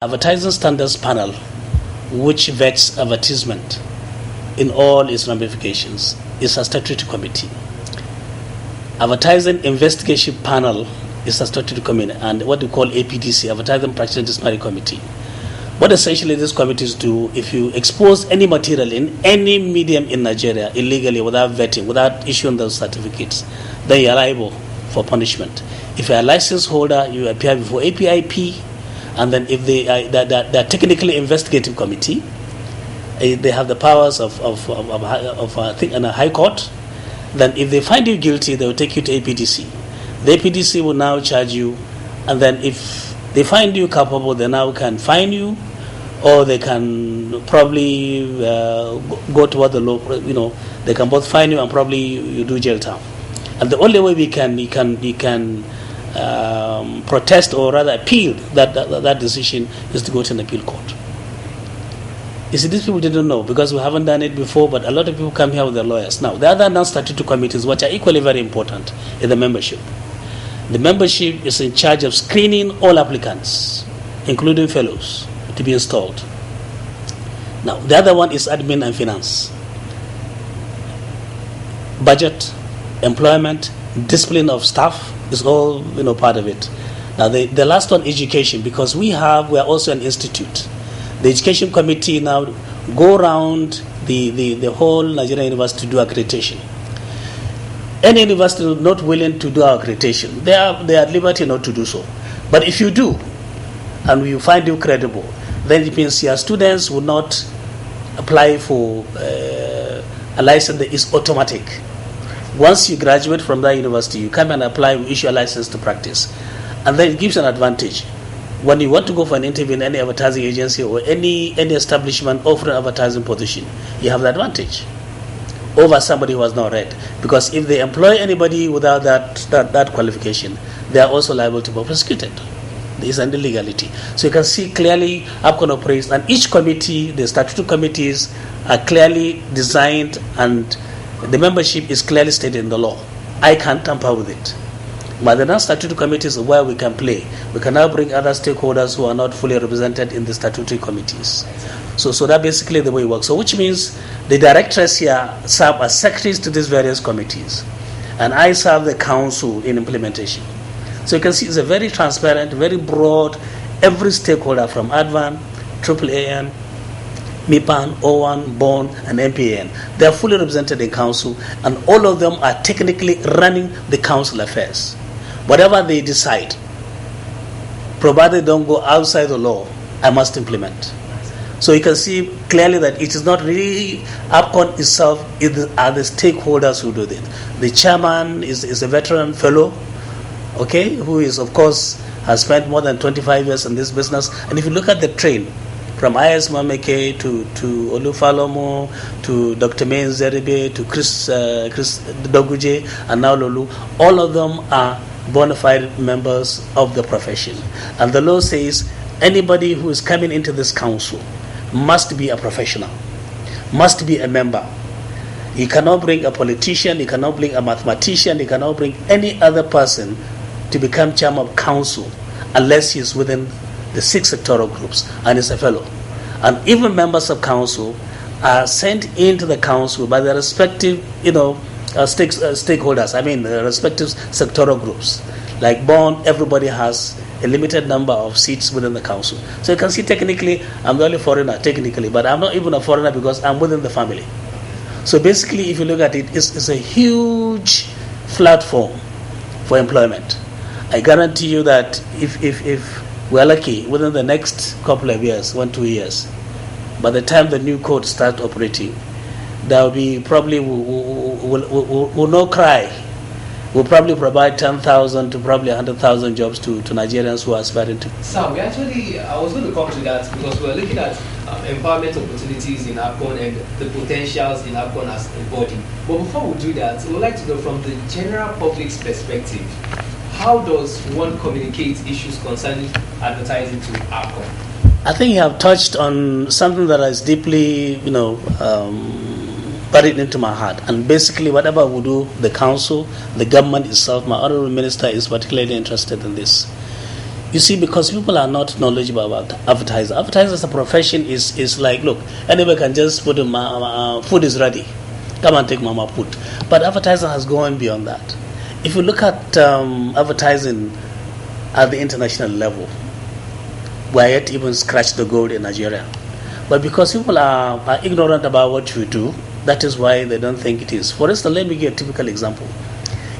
Advertising Standards Panel, which vets advertisement in all its ramifications, is a statutory committee. Advertising Investigation Panel is a statutory committee, and what we call APDC, Advertising Practice Disciplinary Committee. What essentially these committees do, if you expose any material in any medium in Nigeria illegally without vetting, without issuing those certificates, then you are liable for punishment. If you are a license holder, you appear before APIP, and then if they are technically investigative committee, they have the powers of I think in a high court. Then if they find you guilty, they will take you to APDC. The APDC will now charge you, and then if they find you culpable, they now can fine you, or they can probably go toward the law. They can both fine you and probably you do jail time. And the only way we can protest or rather appeal that decision is to go to an appeal court. You see, these people didn't know because we haven't done it before, but a lot of people come here with their lawyers. Now, the other non-statutory committees, which are equally very important, is the membership. The membership is in charge of screening all applicants, including fellows, to be installed. Now, the other one is admin and finance. Budget, employment, discipline of staff is all part of it. Now, the last one, education, because we are also an institute. The education committee now go around the whole Nigerian university to do accreditation. Any university not willing to do our accreditation, they are at liberty not to do so. But if you do, and we find you credible, then it means your students will not apply for a license that is automatic. Once you graduate from that university, you come and apply, we issue a license to practice. And then it gives an advantage. When you want to go for an interview in any advertising agency or any establishment offering advertising position, you have the advantage over somebody who has not read. Because if they employ anybody without that qualification, they are also liable to be prosecuted. There is an illegality. So you can see clearly APCON operates, and each committee, the statutory committees, are clearly designed, and the membership is clearly stated in the law. I can't tamper with it. But the non-statutory committees are where we can play. We can now bring other stakeholders who are not fully represented in the statutory committees. So that's basically the way it works. So which means the directors here serve as secretaries to these various committees. And I serve the council in implementation. So you can see it's a very transparent, very broad, every stakeholder from ADVAN, AAAN, MIPAN, O1, BON, and MPAN. They are fully represented in council, and all of them are technically running the council affairs. Whatever they decide, provided they don't go outside the law, I must implement. So you can see clearly that it is not really APCON itself, are the stakeholders who do it. The chairman is a veteran fellow, who is, of course, has spent more than 25 years in this business. And if you look at the train, from I.S. Mameke to Olufalomo to Dr. Main Zeribe to Chris Doguje and now Lulu, all of them are bona fide members of the profession. And the law says anybody who is coming into this council must be a professional, must be a member. You cannot bring a politician, you cannot bring a mathematician, you cannot bring any other person to become chairman of council unless he is within the 6 sectoral groups and is a fellow. And even members of council are sent into the council by their respective, stakeholders. I mean, the respective sectoral groups. Like BON, everybody has a limited number of seats within the council. So you can see technically, I'm the only foreigner, but I'm not even a foreigner because I'm within the family. So basically, if you look at it, it's a huge platform for employment. I guarantee you that if we're lucky, within the next couple of years, 1-2 years, by the time the new code starts operating, there will be probably, will not cry. We'll probably provide 10,000 to probably 100,000 jobs to Nigerians who are aspiring to. Sir, I was going to come to that because we're looking at empowerment opportunities in APCON and the potentials in APCON as a body. But before we do that, we would like to go from the general public's perspective. How does one communicate issues concerning advertising to APCON? I think you have touched on something that is deeply, buried into my heart. And basically, whatever we do, the council, the government itself, my honorable minister is particularly interested in this. You see, because people are not knowledgeable about advertising. Advertising as a profession is like, look, anybody can just put food is ready. Come and take mama food. But advertising has gone beyond that. If you look at advertising at the international level, we are yet even scratch the gold in Nigeria. But because people are ignorant about what we do, that is why they don't think it is. For instance, let me give a typical example.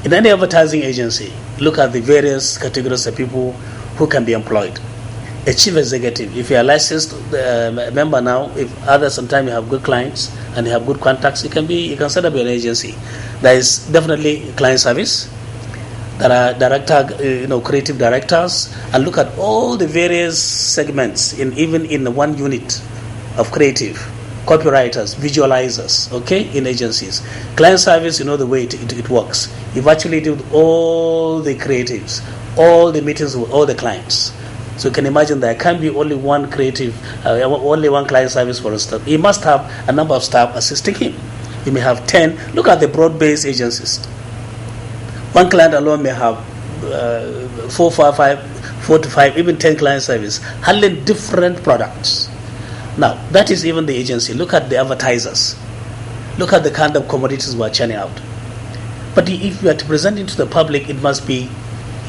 In any advertising agency, look at the various categories of people who can be employed. A chief executive, if you are licensed member now, if others sometimes you have good clients and you have good contacts, you can set up an agency. There is definitely client service. There are creative directors, and look at all the various segments even in one unit of creative, copywriters, visualizers, in agencies. Client service, the way it works. You virtually do all the creatives, all the meetings with all the clients. So you can imagine there can be only one creative, only one client service for instance. He must have a number of staff assisting him. He may have 10. Look at the broad-based agencies. One client alone may have 4 to 5, even 10 client service, handling different products. Now, that is even the agency. Look at the advertisers. Look at the kind of commodities we are churning out. But if you are to present it to the public, it must be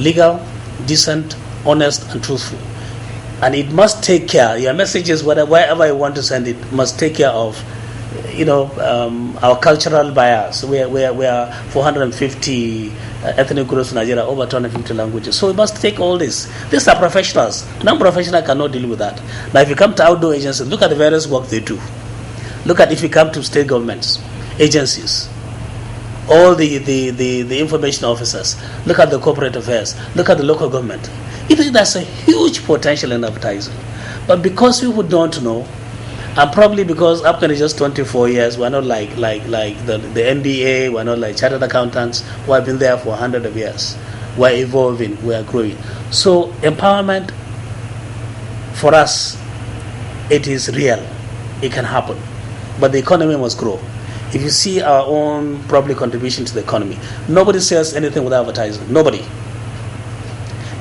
legal, decent, honest, and truthful. And it must take care, your messages, wherever you want to send it, must take care of our cultural bias. We are 450 ethnic groups in Nigeria, over 250 languages. So we must take all this. These are professionals. Non-professional cannot deal with that. Now, if you come to outdoor agencies, look at the various work they do. Look at if you come to state governments, agencies, all the information officers. Look at the corporate affairs. Look at the local government. Even there's a huge potential in advertising. But because people don't know, and probably because APCON is just 24 years, we're not like the NBA, we're not like chartered accountants who have been there for hundreds of years. We're evolving, we're growing. So empowerment for us, it is real. It can happen. But the economy must grow. If you see our own probably contribution to the economy, nobody sells anything without advertising. Nobody.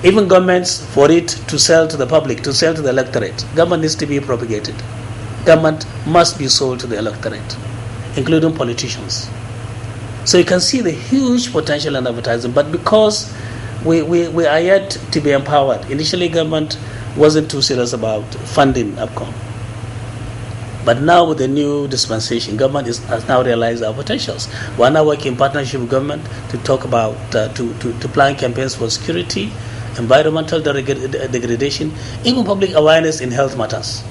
Even governments, for it to sell to the public, to sell to the electorate, government needs to be propagated. Government must be sold to the electorate, including politicians. So you can see the huge potential in advertising, but because we are yet to be empowered. Initially, government wasn't too serious about funding APCON. But now with the new dispensation, government has now realized our potentials. We are now working in partnership with government to talk about, to plan campaigns for security, environmental degradation, even public awareness in health matters.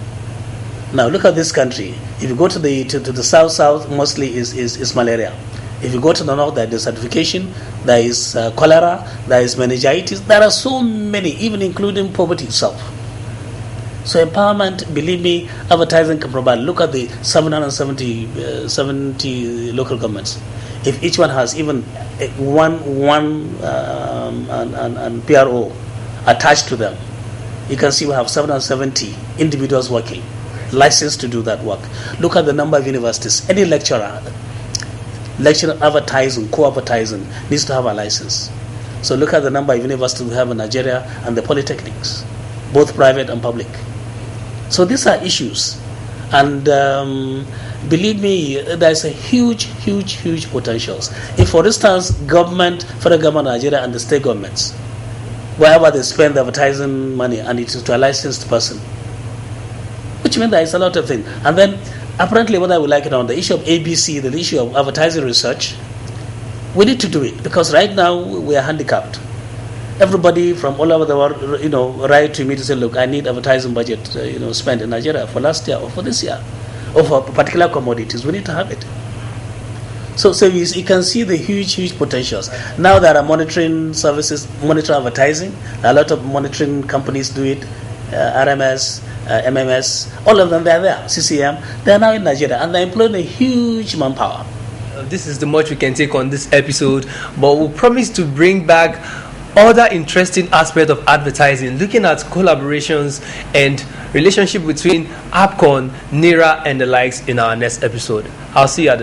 Now look at this country. If you go to the south, mostly is malaria. If you go to the north, there is desertification, there is cholera, there is meningitis. There are so many, even including poverty itself. So empowerment, believe me, advertising can provide. Look at the 770 local governments. If each one has even one PRO attached to them, you can see we have 770 individuals working, licensed to do that work. Look at the number of universities. Any lecturer advertising, co-advertising needs to have a license. So look at the number of universities we have in Nigeria and the polytechnics, both private and public. So these are issues, and believe me, there's a huge potentials. If, for instance, government, federal government of Nigeria and the state governments, wherever they spend the advertising money, and it is to a licensed person, which means there is a lot of things. And then, apparently, what I would like it on the issue of ABC, the issue of advertising research, we need to do it because right now we are handicapped. Everybody from all over the world, write to me to say, look, I need advertising budget, spent in Nigeria for last year or for this year, or for particular commodities. We need to have it. So you can see the huge potentials. Now there are monitoring services, monitor advertising. A lot of monitoring companies do it. RMS, MMS, all of them, they are there. CCM, they are now in Nigeria, and they employ a huge manpower. This is the much we can take on this episode, but we'll promise to bring back other interesting aspects of advertising, looking at collaborations and relationship between APCON, NERA, and the likes in our next episode. I'll see you at the